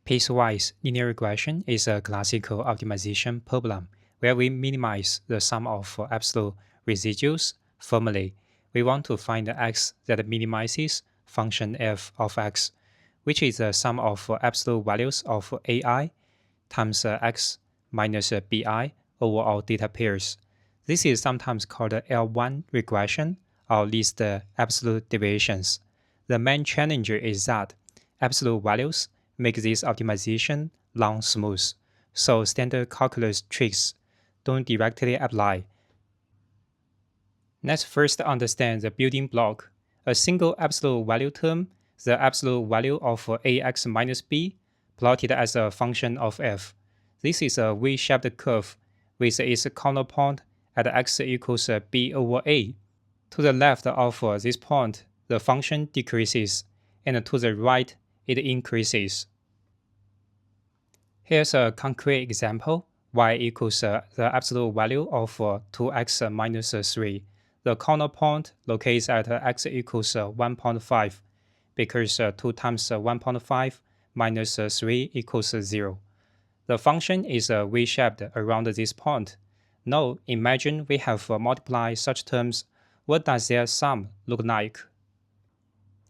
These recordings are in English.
Piecewise linear regression is a classical optimization problem where we minimize the sum of absolute residuals. Formally, we want to find the x that minimizes function f of x, which is the sum of absolute values of ai times x minus bi over all data pairs. This is sometimes called L1 regression or least absolute deviations. The main challenge is that absolute values make this optimization non-smooth, so standard calculus tricks don't directly apply. Let's first understand the building block. A single absolute value term, the absolute value of ax minus b, plotted as a function of f. This is a V-shaped curve with its counterpoint at x equals b over a. To the left of this point, the function decreases, and to the right, it increases. Here's a concrete example. Y equals the absolute value of 2x minus 3. The counterpoint locates at x equals 1.5 because 2 times 1.5 minus 3 equals 0. The function is V-shaped around this point. Now imagine we have multiplied such terms. What does their sum look like?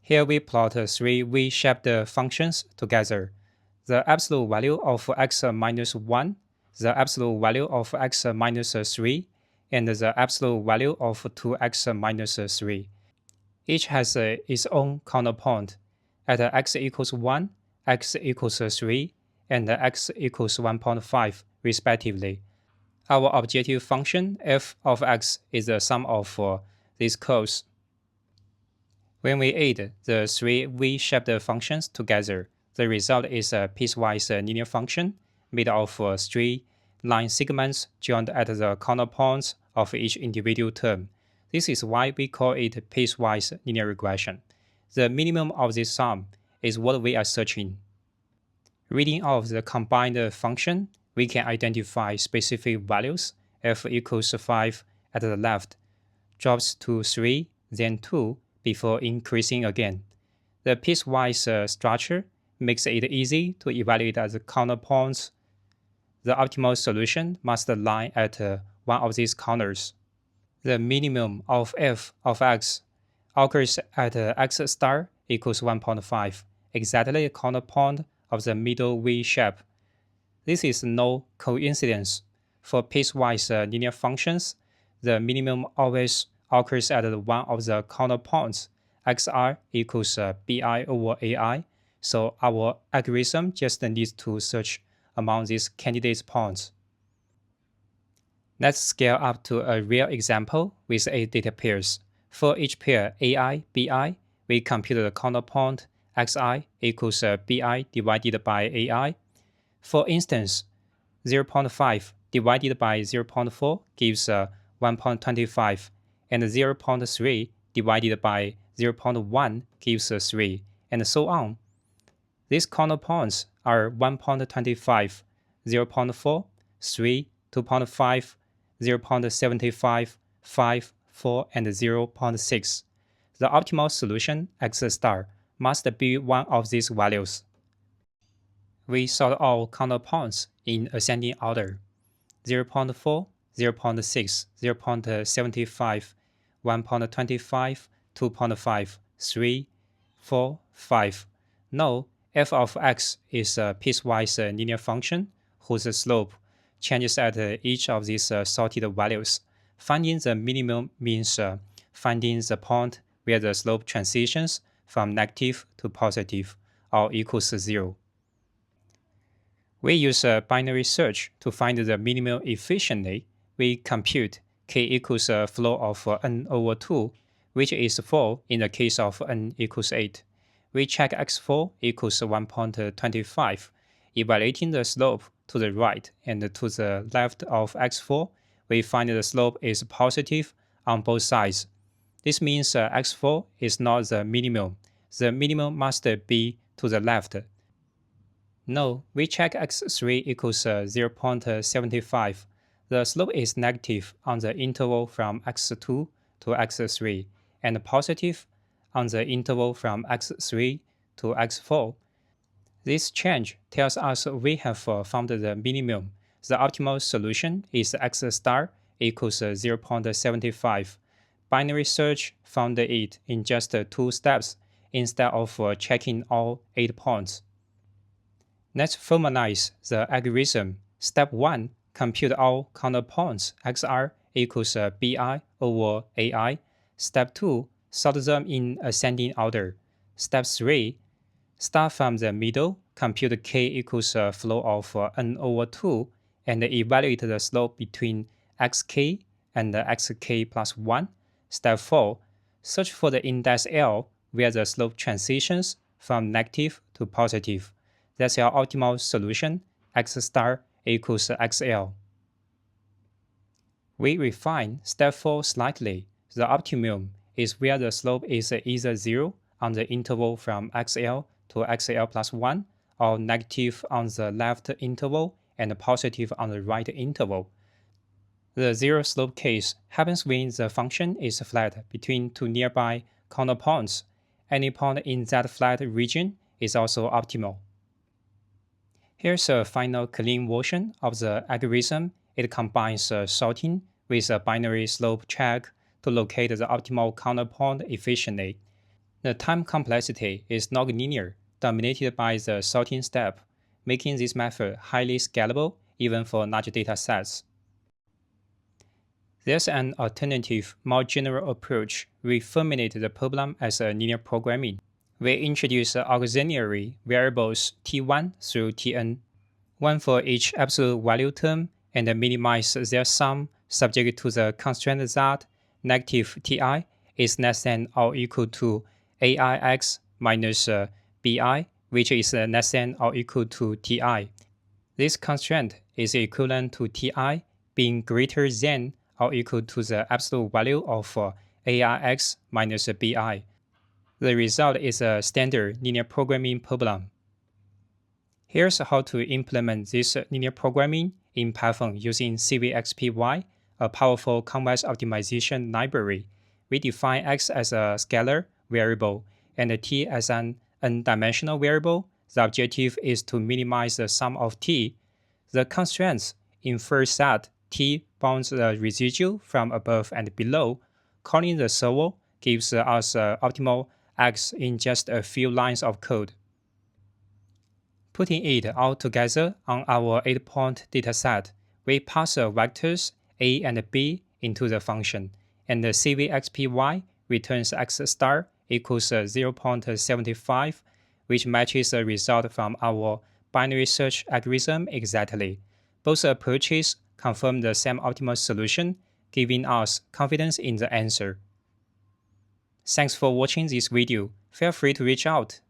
Here we plot 3 V-shaped functions together. The absolute value of x minus 1, the absolute value of x minus 3, and the absolute value of 2x minus 3. Each has its own counterpoint at x equals 1, x equals 3, and x equals 1.5 respectively. Our objective function f of x is the sum of these curves. When we add the 3 V-shaped functions together, the result is a piecewise linear function made of 3 line segments joined at the counterpoints of each individual term. This is why we call it piecewise linear regression. The minimum of this sum is what we are searching. Reading off the combined function, we can identify specific values. F equals 5 at the left, drops to 3, then 2, before increasing again. The piecewise structure makes it easy to evaluate the counterpoints. The optimal solution must lie at one of these corners. The minimum of f of x occurs at x star equals 1.5, exactly the counterpoint of the middle V shape. This is no coincidence. For piecewise linear functions, the minimum always occurs at one of the counterpoints. xr equals bi over ai, so our algorithm just needs to search among these candidate points. Let's scale up to a real example with 8 data pairs. For each pair ai, bi, we compute the counterpoint xi equals bi divided by ai. For instance, 0.5 divided by 0.4 gives 1.25, and 0.3 divided by 0.1 gives 3, and so on. These counterpoints are 1.25, 0.4, 3, 2.5, 0.75, 5, 4, and 0.6. The optimal solution, x star, must be one of these values. We sort all counterpoints in ascending order: 0.4, 0.6, 0.75, 1.25, 2.5, 3, 4, 5. Now, f of x is a piecewise linear function whose slope changes at each of these sorted values. Finding the minimum means finding the point where the slope transitions from negative to positive or equals 0. We use a binary search to find the minimum efficiently. We compute k equals a floor of n over 2, which is 4 in the case of n equals 8. We check x4 equals 1.25, evaluating the slope to the right and to the left of x4. We find the slope is positive on both sides. This means x4 is not the minimum. The minimum must be to the left. No, we check x3 equals 0.75. The slope is negative on the interval from x2 to x3 and positive on the interval from x3 to x4. This change tells us we have found the minimum. The optimal solution is x star equals 0.75. Binary search found it in just 2 steps instead of checking all 8 points. Let's formalize the algorithm. Step 1. Compute all counterpoints xr equals bi over ai. Step 2. Sort them in ascending order. Step 3. Start from the middle, compute k equals a flow of n over 2, and evaluate the slope between xk and xk plus 1. Step 4. Search for the index L where the slope transitions from negative to positive. That's our optimal solution, x star equals xl. We refine step 4 slightly. The optimum is where the slope is either 0 on the interval from xl to xl plus 1, or negative on the left interval and positive on the right interval. The zero slope case happens when the function is flat between two nearby counterpoints. Any point in that flat region is also optimal. Here's a final clean version of the algorithm. It combines sorting with a binary slope check to locate the optimal counterpoint efficiently. The time complexity is nonlinear, dominated by the sorting step, making this method highly scalable even for large data sets. There's an alternative, more general approach. We formulate the problem as a linear programming. We introduce auxiliary variables t1 through tn, one for each absolute value term, and minimize their sum subject to the constraint that negative ti is less than or equal to aix minus bi, which is less than or equal to ti. This constraint is equivalent to ti being greater than or equal to the absolute value of aix minus bi. The result is a standard linear programming problem. Here's how to implement this linear programming in Python using CVXPY, a powerful convex optimization library. We define x as a scalar variable and t as an n-dimensional variable. The objective is to minimize the sum of t. The constraints infer that t bounds the residual from above and below. Calling the solver gives us optimal x in just a few lines of code. Putting it all together on our 8-point dataset, we pass vectors a and b into the function, and the CVXPY returns x star equals 0.75, which matches the result from our binary search algorithm exactly. Both approaches confirm the same optimal solution, giving us confidence in the answer. Thanks for watching this video. Feel free to reach out.